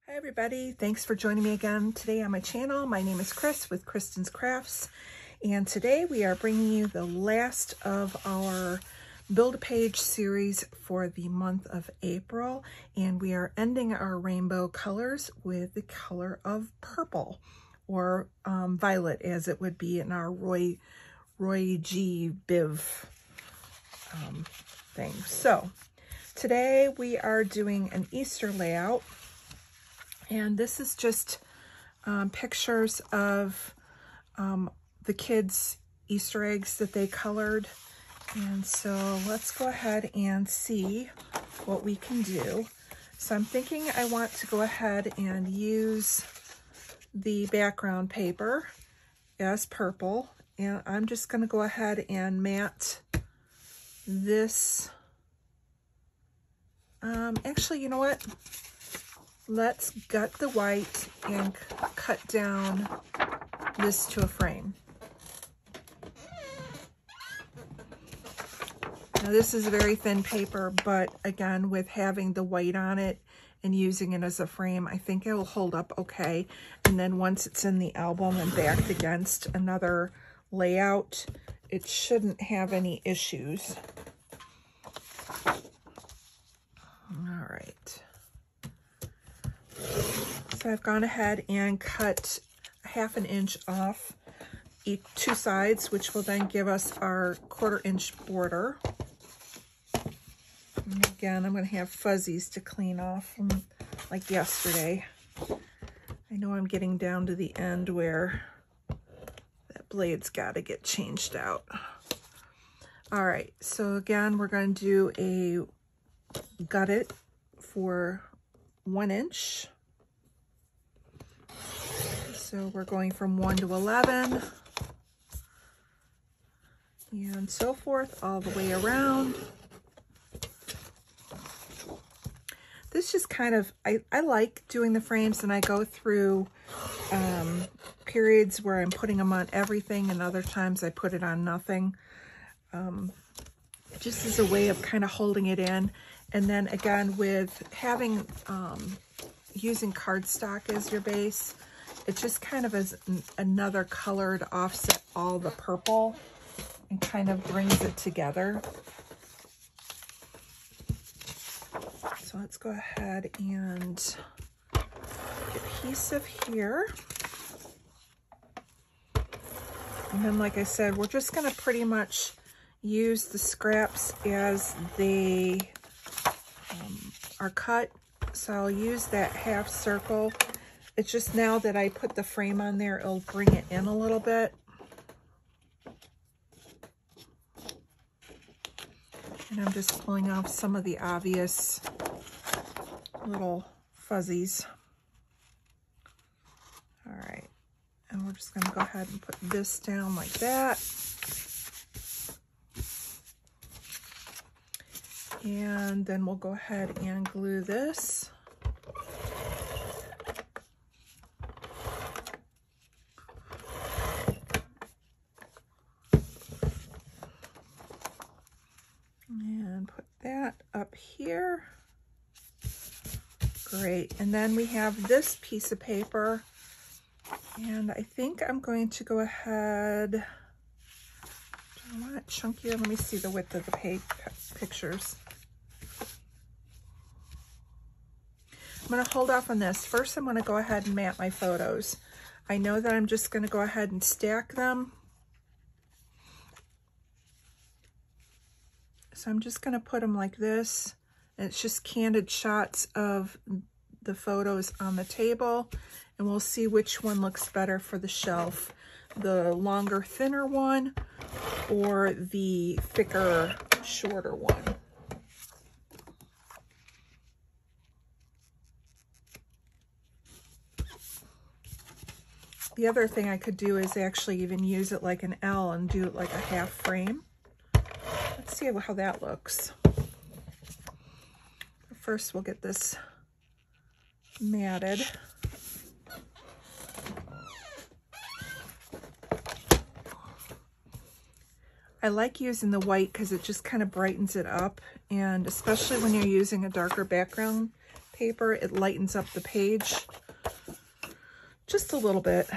Hi everybody, thanks for joining me again today on my channel. My name is Chris with Kristen's Crafts, and today we are bringing you the last of our Build-A-Page series for the month of April, and we are ending our rainbow colors with the color of purple, or violet as it would be in our Roy G. Biv thing. So today we are doing an Easter layout. And this is just pictures of the kids' Easter eggs that they colored. And so let's go ahead and see what we can do. So I'm thinking I want to go ahead and use the background paper as purple. And I'm just going to go ahead and matte this. Actually, you know what? Let's gut the white and cut down this to a frame. Now this is a very thin paper, but again, with having the white on it and using it as a frame, I think it will hold up okay. And then once it's in the album and backed against another layout, it shouldn't have any issues. All right. So I've gone ahead and cut 1/2 inch off each two sides, which will then give us our 1/4 inch border. And again, I'm going to have fuzzies to clean off from like yesterday. I know I'm getting down to the end where that blade's got to get changed out. All right, so again, we're going to do a gut it for 1 inch. So we're going from 1 to 11 and so forth all the way around. This just kind of, I like doing the frames, and I go through periods where I'm putting them on everything and other times I put it on nothing. Just as a way of kind of holding it in. And then again, with having, using cardstock as your base, it just kind of is another color to offset all the purple and kind of brings it together. So let's go ahead and get adhesive here. And then, like I said, we're just going to pretty much use the scraps as they are cut. So I'll use that 1/2 circle. It's just now that I put the frame on there, it'll bring it in a little bit. And I'm just pulling off some of the obvious little fuzzies. All right, and we're just gonna go ahead and put this down like that. And then we'll go ahead and glue this. And put that up here. Great. And then we have this piece of paper. And I think I'm going to go ahead. I want it chunkier. Let me see the width of the pictures. I'm going to hold off on this. First, I'm going to go ahead and mat my photos. I know that I'm just going to go ahead and stack them. So I'm just going to put them like this. And it's just candid shots of the photos on the table. And we'll see which one looks better for the shelf. The longer, thinner one, or the thicker, shorter one. The other thing I could do is actually even use it like an L and do it like a 1/2 frame. Let's see how that looks. First, we'll get this matted. I like using the white because it just kind of brightens it up, and especially when you're using a darker background paper. It lightens up the page just a little bit.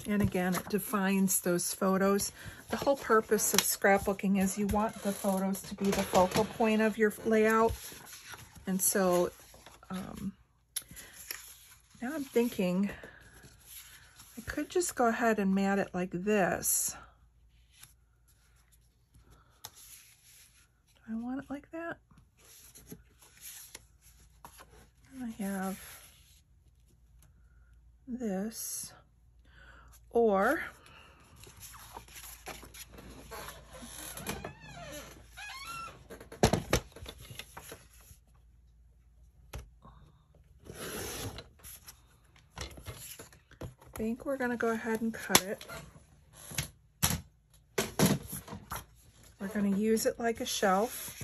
And again, it defines those photos. The whole purpose of scrapbooking is you want the photos to be the focal point of your layout. And so now I'm thinking I could just go ahead and mat it like this. Do I want it like that? And I have this. Or I think we're going to go ahead and cut it. We're going to use it like a shelf.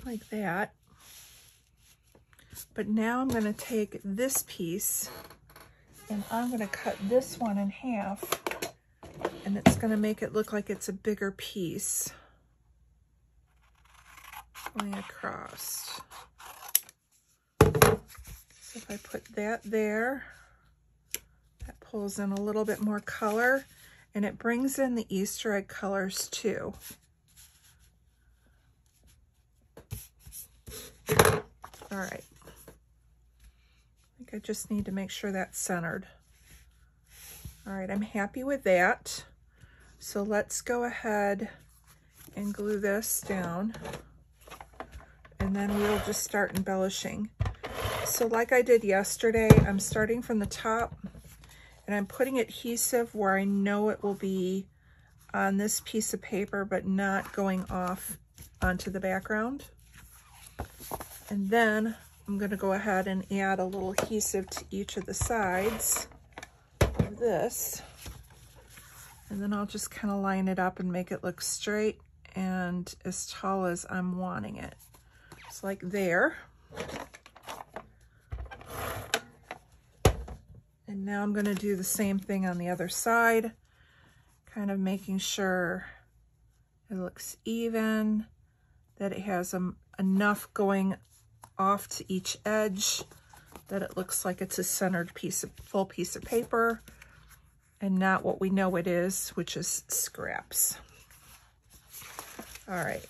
Like that. But now I'm going to take this piece and I'm going to cut this one in half, and it's going to make it look like it's a bigger piece going across. So if I put that there, that pulls in a little bit more color, and it brings in the Easter egg colors too. All right. I just need to make sure that's centered. All right, I'm happy with that. So let's go ahead and glue this down, and then we'll just start embellishing. So like I did yesterday, I'm starting from the top and I'm putting adhesive where I know it will be on this piece of paper, but not going off onto the background. And then I'm going to go ahead and add a little adhesive to each of the sides of this. And then I'll just kind of line it up and make it look straight and as tall as I'm wanting it. It's like there. And now I'm going to do the same thing on the other side, kind of making sure it looks even, that it has enough going off to each edge that it looks like it's a centered piece of full piece of paper and not what we know it is, which is scraps. All right,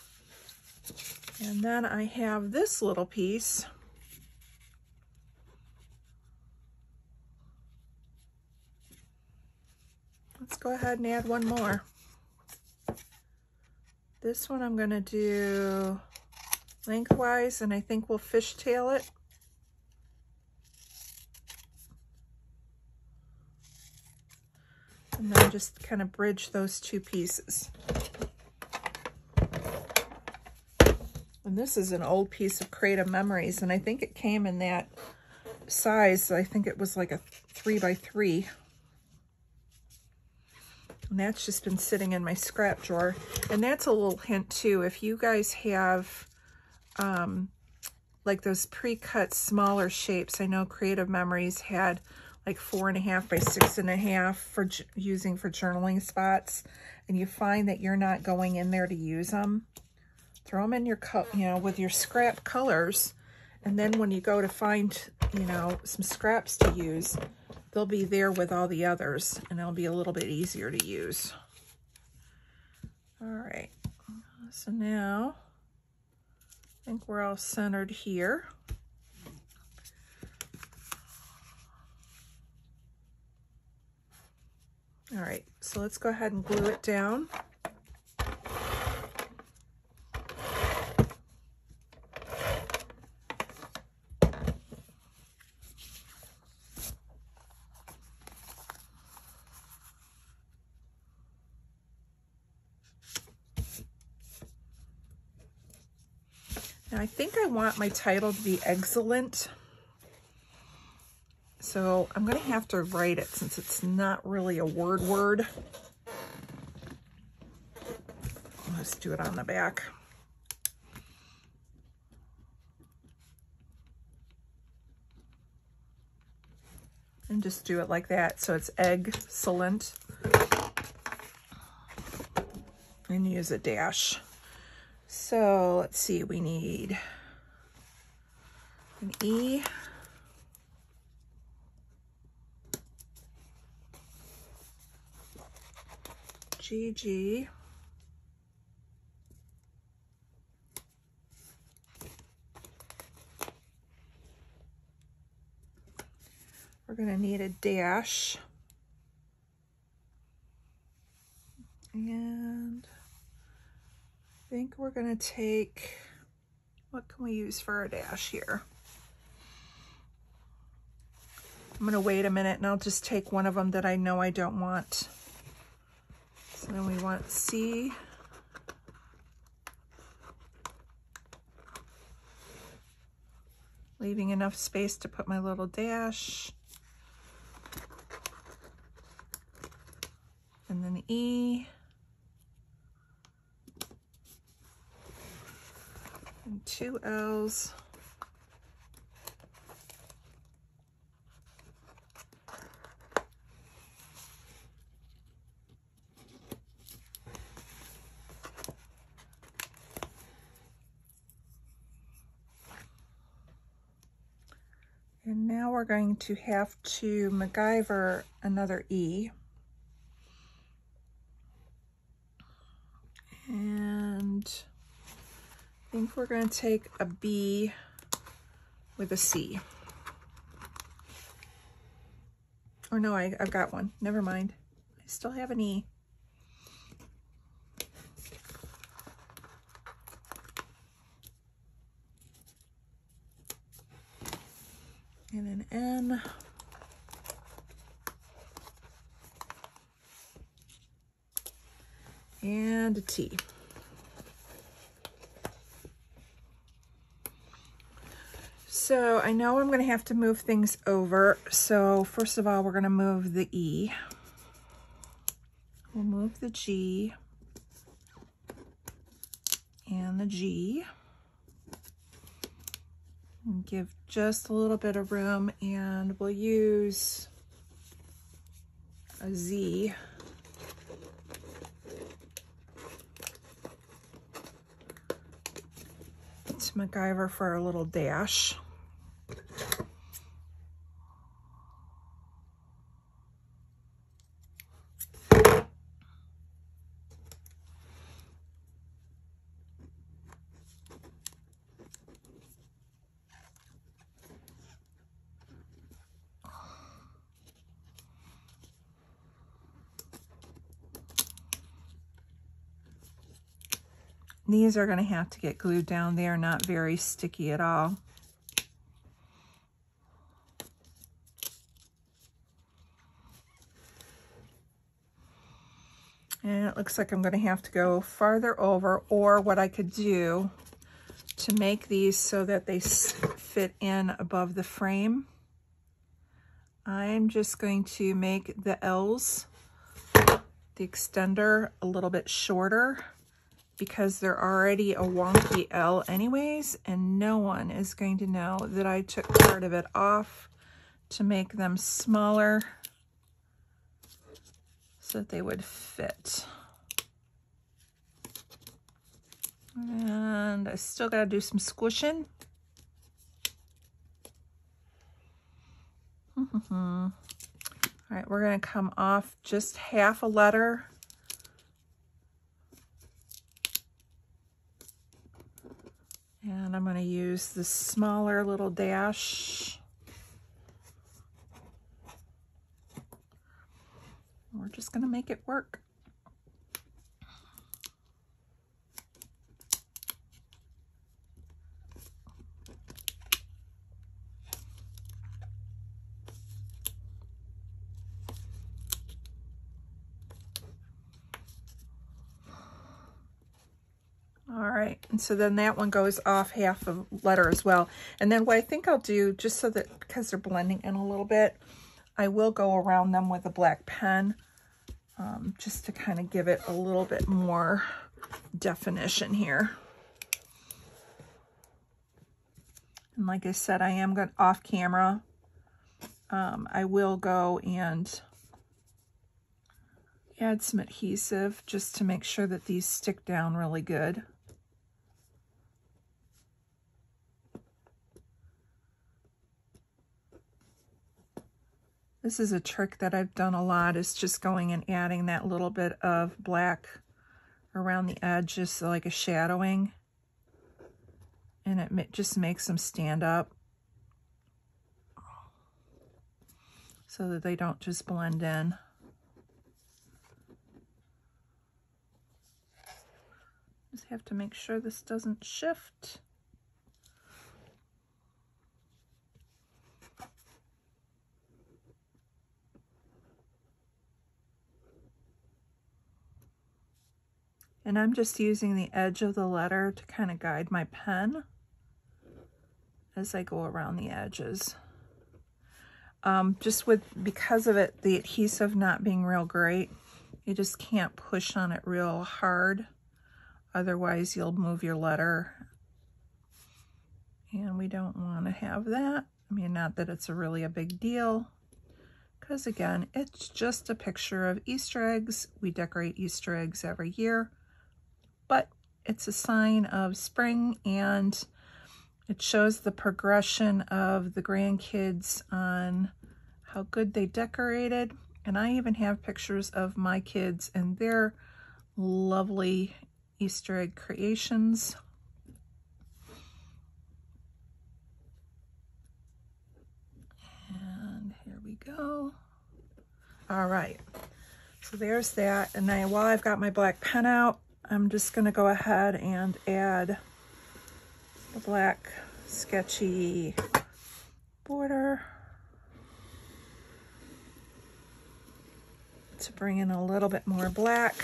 and then I have this little piece. Let's go ahead and add one more. This one I'm going to do lengthwise, and I think we'll fishtail it. And then just kind of bridge those two pieces. And this is an old piece of Creative Memories, and I think it came in that size. I think it was like a 3x3. And that's just been sitting in my scrap drawer. And that's a little hint too. If you guys have like those pre-cut smaller shapes, I know Creative Memories had like 4.5 by 6.5 for using for journaling spots, and you find that you're not going in there to use them, throw them in your with your scrap colors, and then when you go to find some scraps to use, they'll be there with all the others, and it'll be a little bit easier to use. All right, so now I think we're all centered here. All right, so let's go ahead and glue it down. Now I think I want my title to be excellent. So I'm going to have to write it since it's not really a word. Let's do it on the back. And just do it like that, so it's excellent. and use a dash. So let's see, we need an E, GG, we're going to need a dash, and I think we're going to take, what can we use for our dash here? I'm going to wait a minute and I'll just take one of them that I know I don't want. So then we want C. Leaving enough space to put my little dash. And then E. And 2 L's. And now we're going to have to MacGyver another E. And I think we're going to take a B with a C. Oh no, I've got one. Never mind. I still have an E. And an N. And a T. So I know I'm going to have to move things over. So first of all, we're going to move the E. We'll move the G and the G. And give just a little bit of room, and we'll use a Z. To MacGyver for a little dash. These are going to have to get glued down. They are not very sticky at all. And it looks like I'm going to have to go farther over, or what I could do to make these so that they fit in above the frame, I'm just going to make the L's, the extender, a little bit shorter, because they're already a wonky L anyways, and no one is going to know that I took part of it off to make them smaller so that they would fit. And I still got to do some squishing. All right, we're going to come off just half a letter. And I'm going to use the smaller little dash. We're just going to make it work. All right, and so then that one goes off half a letter as well. And then what I think I'll do, just so that, because they're blending in a little bit, I will go around them with a black pen, just to kind of give it a little bit more definition here. And like I said, I am going off camera. I will go and add some adhesive just to make sure that these stick down really good. This is a trick that I've done a lot, is just going and adding that little bit of black around the edge, just like a shadowing. And it just makes them stand up so that they don't just blend in. Just have to make sure this doesn't shift. And I'm just using the edge of the letter to kind of guide my pen as I go around the edges. Because of it, the adhesive not being real great, you just can't push on it real hard. Otherwise, you'll move your letter. And we don't want to have that. I mean, not that it's really a big deal, because again, it's just a picture of Easter eggs. We decorate Easter eggs every year. But it's a sign of spring, and it shows the progression of the grandkids on how good they decorated. And I even have pictures of my kids and their lovely Easter egg creations. And here we go. All right, so there's that. And now while I've got my black pen out, I'm just going to go ahead and add the black sketchy border to bring in a little bit more black.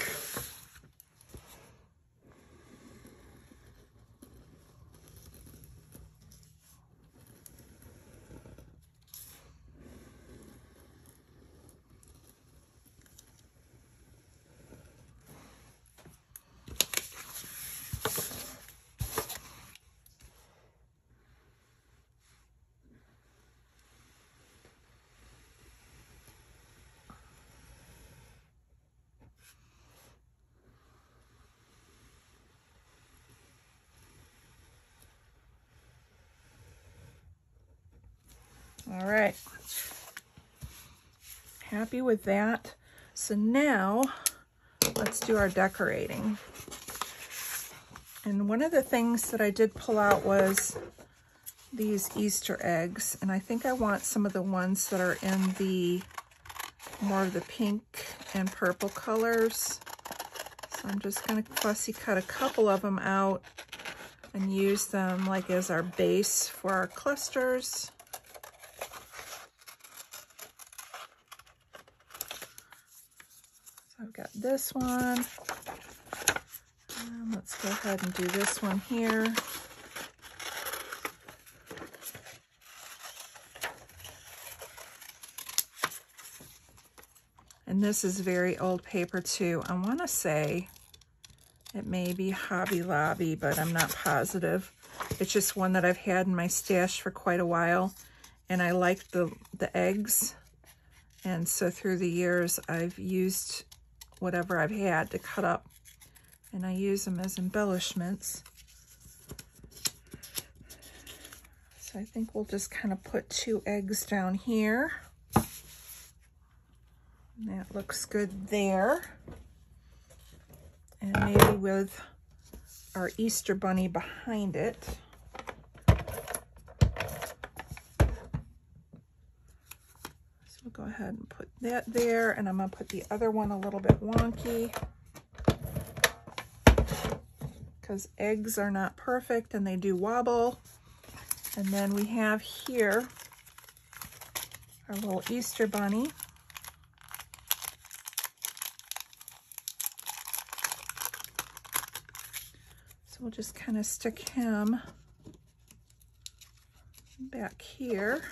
All right, happy with that. So now let's do our decorating. And one of the things that I did pull out was these Easter eggs. And I think I want some of the ones that are in the more of the pink and purple colors. So I'm just going to fussy cut a couple of them out and use them like as our base for our clusters. I've got this one. Let's go ahead and do this one here. And this is very old paper too. I want to say it may be Hobby Lobby, but I'm not positive. It's just one that I've had in my stash for quite a while. And I like the eggs. And so through the years, I've used whatever I've had to cut up, and I use them as embellishments. So I think we'll just kind of put 2 eggs down here. And that looks good there. And maybe with our Easter bunny behind it. Go ahead and put that there, and I'm going to put the other one a little bit wonky because eggs are not perfect and they do wobble. And then we have here our little Easter bunny. So we'll just kind of stick him back here.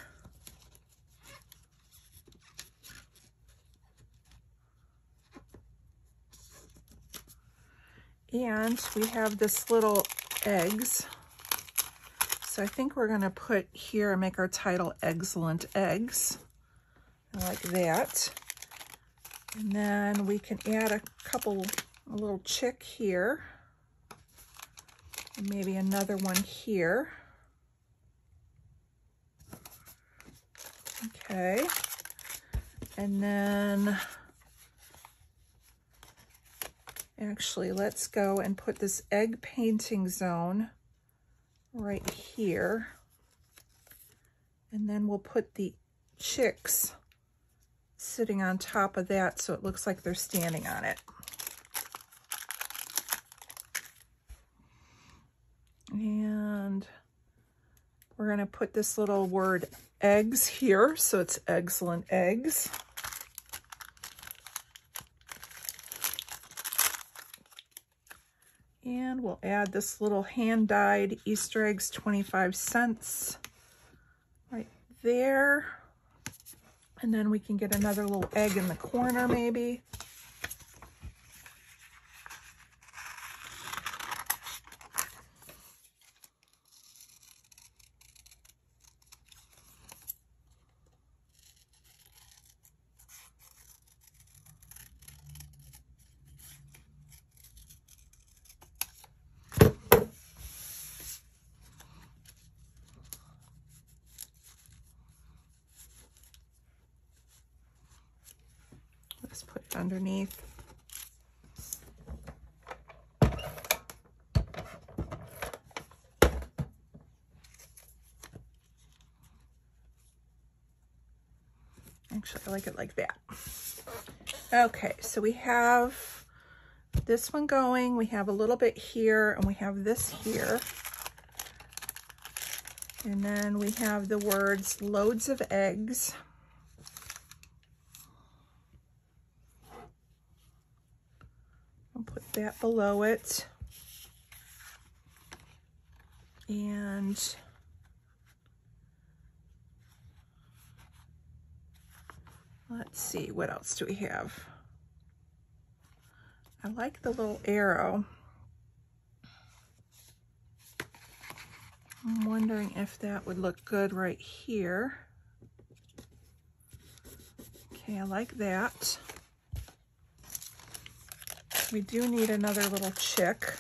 And we have this little eggs. So I think we're going to put here and make our title Excellent Eggs. I like that. And then we can add a little chick here. And maybe another one here. Okay. And then actually, let's go and put this egg painting zone right here. And then we'll put the chicks sitting on top of that so it looks like they're standing on it. And we're going to put this little word eggs here, so it's excellent eggs. And we'll add this little hand-dyed Easter eggs, 25 cents, right there. And then we can get another little egg in the corner maybe. Let's put it underneath. Actually, I like it like that. Okay, so we have this one going, we have a little bit here, and we have this here. And then we have the words loads of eggs. I'll put that below it. And let's see, what else do we have? I like the little arrow. I'm wondering if that would look good right here. Okay, I like that. We do need another little chick.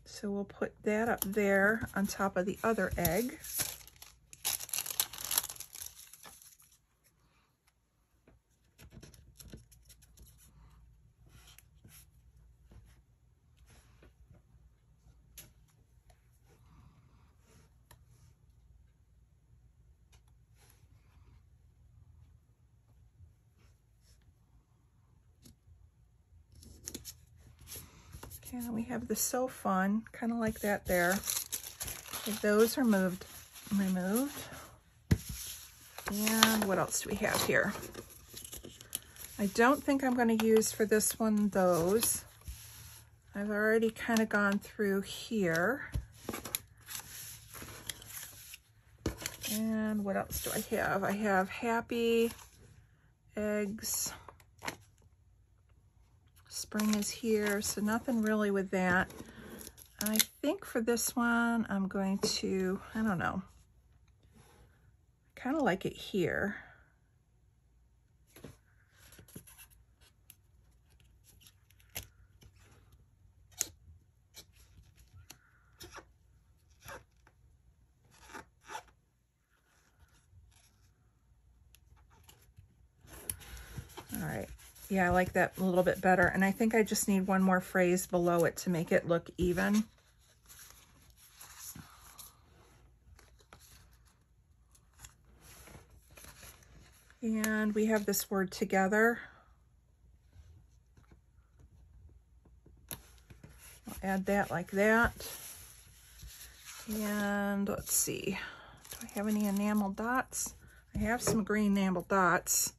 So we'll put that up there on top of the other egg. And we have the So Fun, kind of like that there. Okay, those are removed. And what else do we have here? I don't think I'm going to use for this one those. I've already kind of gone through here. And what else do I have? I have happy, eggs. Spring is here, so nothing really with that. I think for this one, I'm going to, I don't know, kind of like it here. All right. Yeah, I like that a little bit better. And I think I just need one more phrase below it to make it look even. And we have this word together. I'll add that like that. And let's see, do I have any enamel dots? I have some green enamel dots.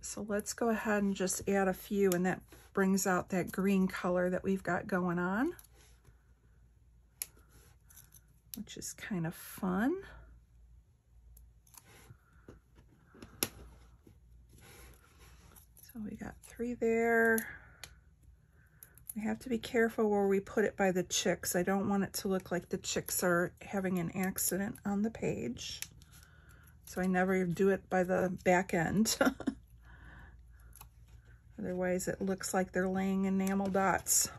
So let's go ahead and just add a few, and that brings out that green color that we've got going on, which is kind of fun. So we got 3 there. We have to be careful where we put it by the chicks. I don't want it to look like the chicks are having an accident on the page. So I never do it by the back end. Otherwise it looks like they're laying enamel dots.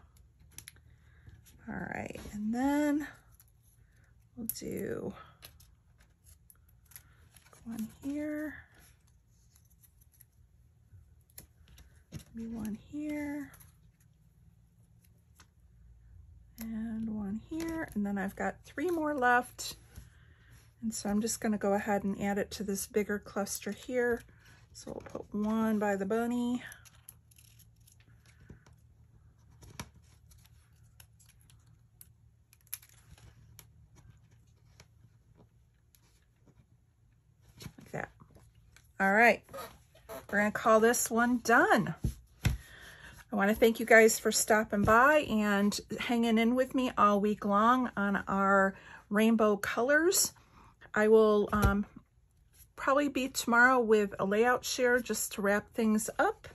All right, and then we'll do one here, maybe one here, and one here, and then I've got 3 more left. And so I'm just going to go ahead and add it to this bigger cluster here. So we'll put one by the bunny. Like that. All right, we're going to call this one done. I want to thank you guys for stopping by and hanging in with me all week long on our rainbow colors. I will probably be tomorrow with a layout share just to wrap things up.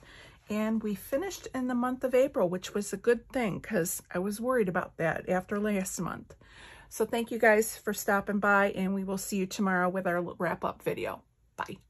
And we finished in the month of April, which was a good thing because I was worried about that after last month. So thank you guys for stopping by, and we will see you tomorrow with our wrap up video. Bye.